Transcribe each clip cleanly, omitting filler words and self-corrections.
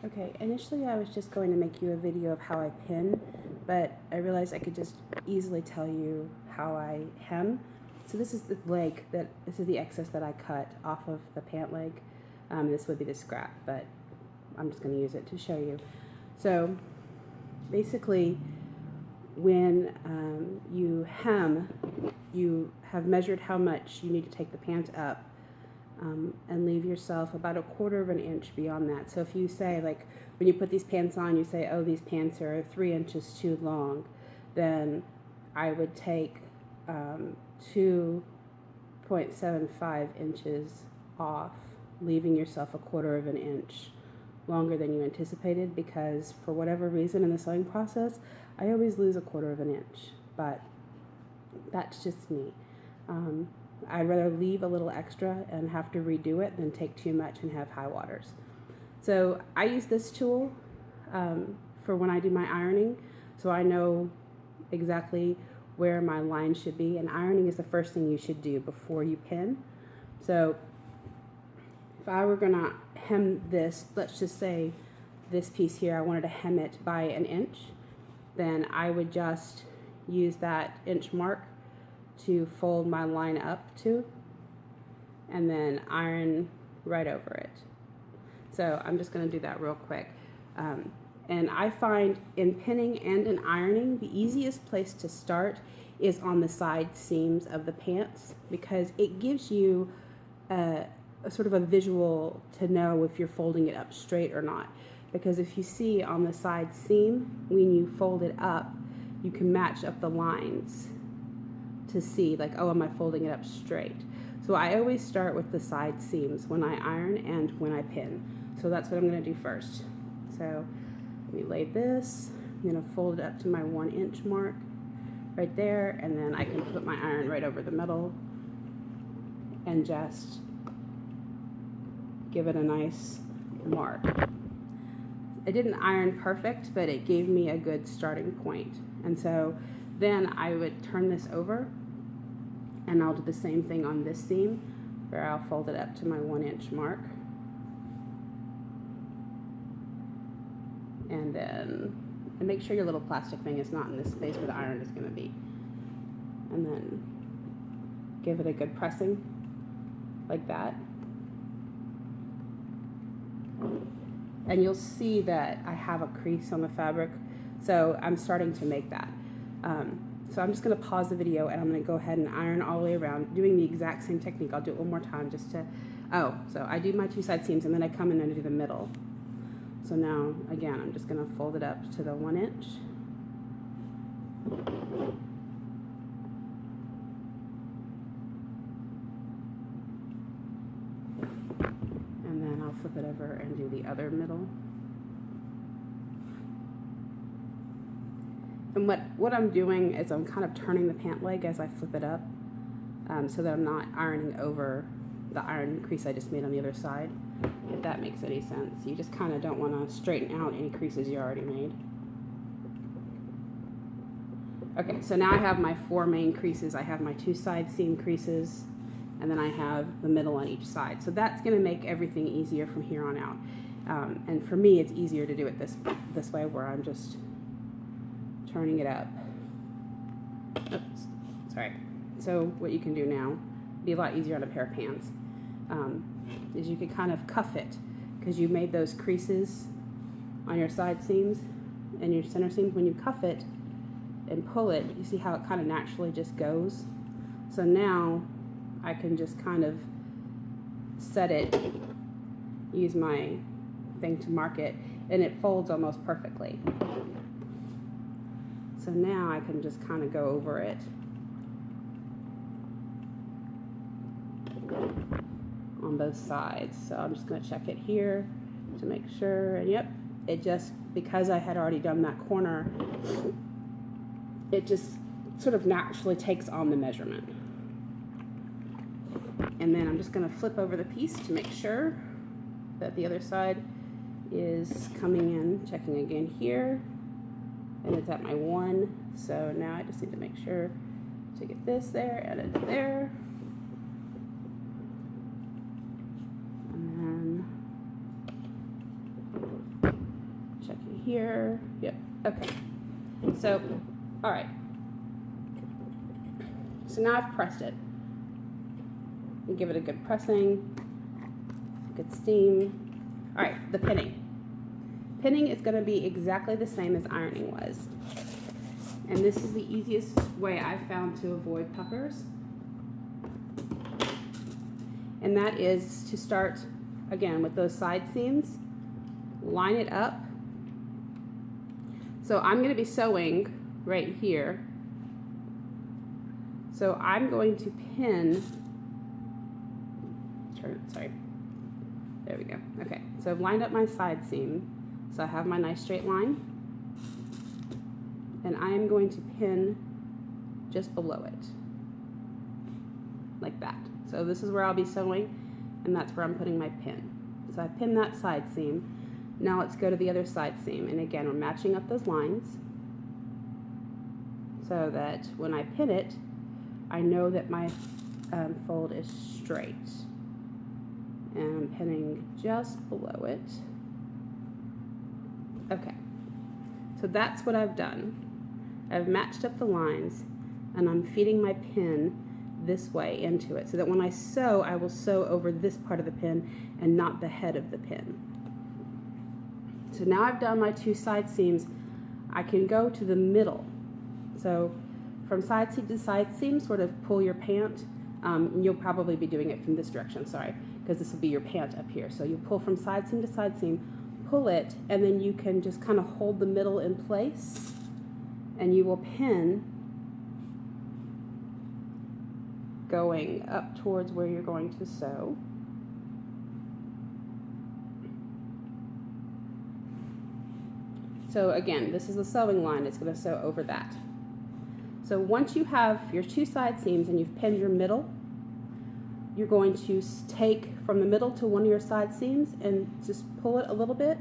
Okay, initially I was just going to make you a video of how I pin, but I realized I could just easily tell you how I hem. So this is the leg, this is the excess that I cut off of the pant leg. This would be the scrap, but I'm just going to use it to show you. So basically, when you hem, you have measured how much you need to take the pant up, and leave yourself about 1/4 of an inch beyond that. So if you say, like, when you put these pants on, you say, oh, these pants are 3 inches too long, then I would take 2.75 inches off, leaving yourself 1/4 of an inch longer than you anticipated, because for whatever reason in the sewing process, I always lose 1/4 of an inch, but that's just me. I'd rather leave a little extra and have to redo it than take too much and have high waters. So I use this tool for when I do my ironing, so I know exactly where my line should be, and ironing is the first thing you should do before you pin. So if I were gonna hem this, let's just say this piece here, I wanted to hem it by 1 inch, then I would just use that inch mark to fold my line up to, and then iron right over it. So I'm just going to do that real quick. And I find in pinning and in ironing, the easiest place to start is on the side seams of the pants, because it gives you a sort of a visual to know if you're folding it up straight or not. Because if you see on the side seam, when you fold it up, you can match up the lines to see, like, oh, am I folding it up straight? So I always start with the side seams when I iron and when I pin. So that's what I'm going to do first. So let me lay this. I'm going to fold it up to my 1 inch mark right there, and then I can put my iron right over the middle and just give it a nice mark. I didn't iron perfect, but it gave me a good starting point. And so then I would turn this over, and I'll do the same thing on this seam, where I'll fold it up to my 1 inch mark. And then make sure your little plastic thing is not in this space where the iron is going to be. And then give it a good pressing, like that. And you'll see that I have a crease on the fabric, so I'm starting to make that. So I'm just going to pause the video, and I'm going to go ahead and iron all the way around, doing the exact same technique. I'll do it one more time just to, so I do my 2 side seams, and then I come in and do the middle. So now, again, I'm just going to fold it up to the 1 inch. And then I'll flip it over and do the other middle. And what I'm doing is I'm kind of turning the pant leg as I flip it up, so that I'm not ironing over the iron crease I just made on the other side, if that makes any sense. You just kind of don't want to straighten out any creases you already made. Okay, so now I have my 4 main creases. I have my 2 side seam creases, and then I have the middle on each side. So that's going to make everything easier from here on out. And for me, it's easier to do it this way, where I'm just turning it up. Oops, sorry. So what you can do now, be a lot easier on a pair of pants, is you can kind of cuff it, because you made those creases on your side seams and your center seams. When you cuff it and pull it, you see how it kind of naturally just goes. So now I can just kind of set it, use my thing to mark it, and it folds almost perfectly. So now I can just kind of go over it on both sides. So I'm just going to check it here to make sure, and yep, it just, because I had already done that corner, it just sort of naturally takes on the measurement. And then I'm just going to flip over the piece to make sure that the other side is coming in, checking again here, and it's at my 1. So now I just need to make sure to get this there and it's there. And then here. Yep, okay. So, all right. So now I've pressed it. And give it a good pressing, good steam. All right, the pinning. Pinning is gonna be exactly the same as ironing was. And this is the easiest way I've found to avoid puckers. And that is to start, again, with those side seams, line it up. So I'm gonna be sewing right here. So I'm going to pin, sorry, there we go. Okay, so I've lined up my side seam. So I have my nice straight line. And I am going to pin just below it, like that. So this is where I'll be sewing, and that's where I'm putting my pin. So I pin that side seam. Now let's go to the other side seam. And again, we're matching up those lines so that when I pin it, I know that my fold is straight. And I'm pinning just below it. Okay, so that's what I've done. I've matched up the lines, and I'm feeding my pin this way into it so that when I sew, I will sew over this part of the pin and not the head of the pin. So now I've done my two side seams, I can go to the middle. So from side seam to side seam, sort of pull your pant. You'll probably be doing it from this direction, sorry, because this will be your pant up here. So you pull from side seam to side seam, pull it, and then you can just kind of hold the middle in place, and you will pin going up towards where you're going to sew. So again, this is the sewing line. It's going to sew over that. So once you have your two side seams and you've pinned your middle, you're going to take from the middle to one of your side seams and just pull it a little bit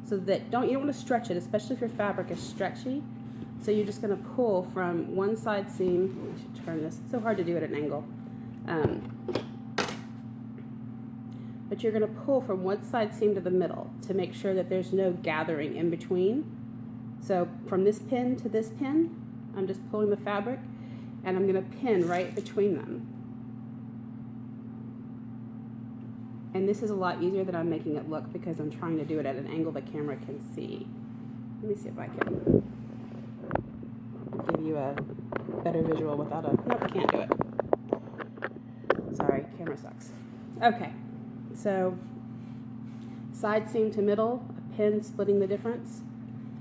so that you don't want to stretch it, especially if your fabric is stretchy. So you're just going to pull from one side seam. I should turn this. It's so hard to do it at an angle. But you're going to pull from one side seam to the middle to make sure that there's no gathering in between. So from this pin to this pin, I'm just pulling the fabric, and I'm going to pin right between them. And this is a lot easier than I'm making it look because I'm trying to do it at an angle the camera can see. Let me see if I can give you a better visual without a, nope, I can't do it. Sorry, camera sucks. Okay, so side seam to middle, a pin splitting the difference,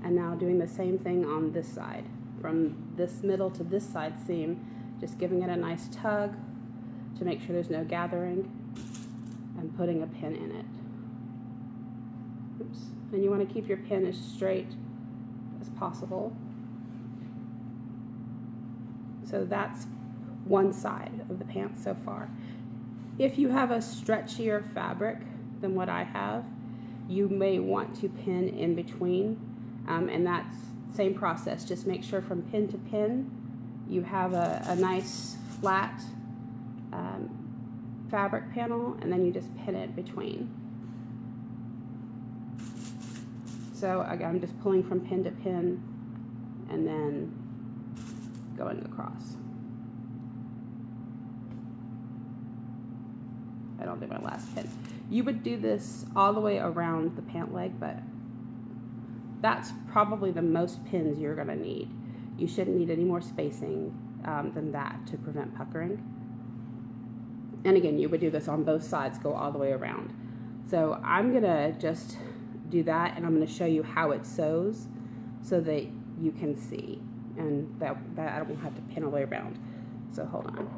and now doing the same thing on this side. From this middle to this side seam, just giving it a nice tug to make sure there's no gathering, and putting a pin in it. Oops. And you want to keep your pin as straight as possible. So that's one side of the pants so far. If you have a stretchier fabric than what I have, you may want to pin in between, and that's same process. Just make sure from pin to pin you have a nice flat fabric panel, and then you just pin it between. So again, I'm just pulling from pin to pin and then going across. I don't do my last pin. You would do this all the way around the pant leg, but that's probably the most pins you're going to need. You shouldn't need any more spacing than that to prevent puckering. And again, you would do this on both sides, go all the way around. So I'm going to just do that, and I'm going to show you how it sews so that you can see, and that I don't have to pin all the way around. So hold on.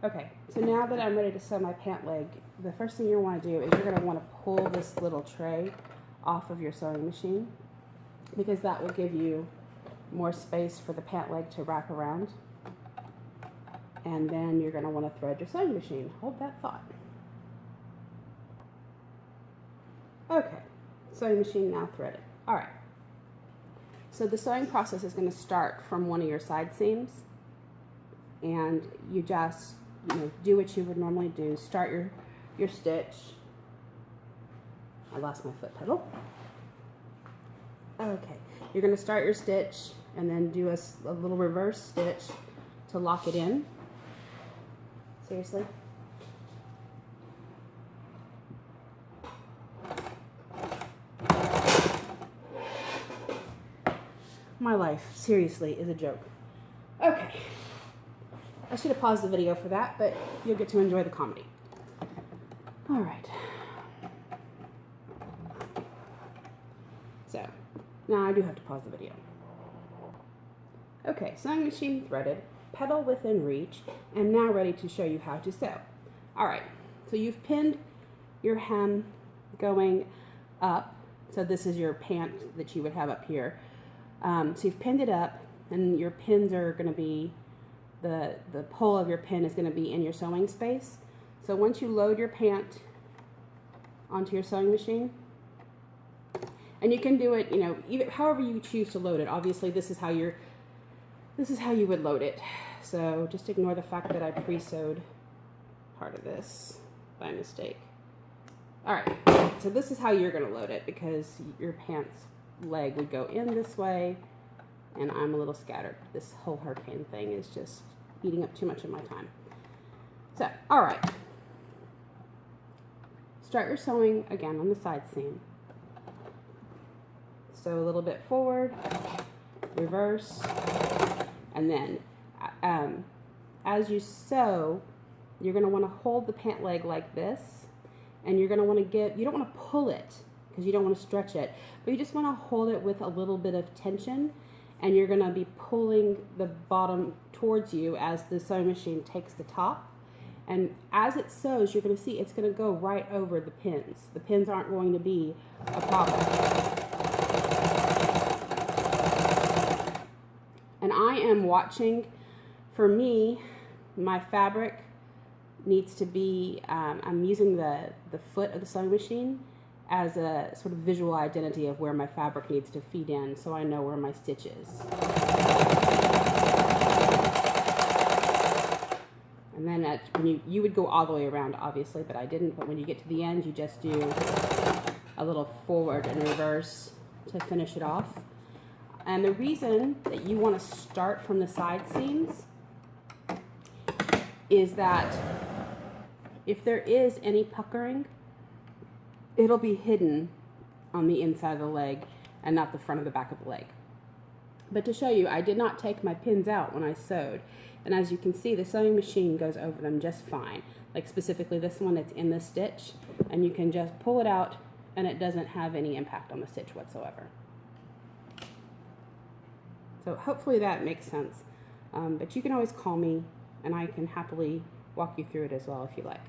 Okay, so now that I'm ready to sew my pant leg, the first thing you want to do is you're going to want to pull this little tray off of your sewing machine, because that will give you more space for the pant leg to wrap around. And then you're going to want to thread your sewing machine. Hold that thought. Okay, sewing machine now threaded. All right. So the sewing process is going to start from one of your side seams, and you just do what you would normally do. Start your stitch. I lost my foot pedal. Okay, you're going to start your stitch and then do a little reverse stitch to lock it in. Seriously? My life, seriously, is a joke. Okay. I should have paused the video for that, but you'll get to enjoy the comedy. All right. So, now I do have to pause the video. Okay, sewing machine threaded, pedal within reach, and now ready to show you how to sew. All right, so you've pinned your hem going up. So this is your pant that you would have up here. So you've pinned it up, and your pins are going to be, the pole of your pin is going to be in your sewing space. So once you load your pant onto your sewing machine, and you can do it, you know, either however you choose to load it. Obviously, this is how you would load it. So just ignore the fact that I pre-sewed part of this by mistake. All right, so this is how you're going to load it, because your pants leg would go in this way, and I'm a little scattered. This whole hurricane thing is just eating up too much of my time. So, all right. Start your sewing again on the side seam. Sew a little bit forward, reverse, and then as you sew, you're going to want to hold the pant leg like this, and you're going to want to you don't want to pull it because you don't want to stretch it, but you just want to hold it with a little bit of tension, and you're going to be pulling the bottom towards you as the sewing machine takes the top. And as it sews, you're going to see it's going to go right over the pins. The pins aren't going to be a problem. And I am watching, for me, my fabric needs to be, I'm using the foot of the sewing machine as a sort of visual identity of where my fabric needs to feed in, so I know where my stitch is. And then when you would go all the way around, obviously, but I didn't. But when you get to the end, you just do a little forward and reverse to finish it off. And the reason that you want to start from the side seams is that if there is any puckering, it'll be hidden on the inside of the leg and not the front of the back of the leg. But to show you, I did not take my pins out when I sewed. And as you can see, the sewing machine goes over them just fine. Like specifically this one, it's in the stitch, and you can just pull it out and it doesn't have any impact on the stitch whatsoever. So hopefully that makes sense. But you can always call me and I can happily walk you through it as well if you like.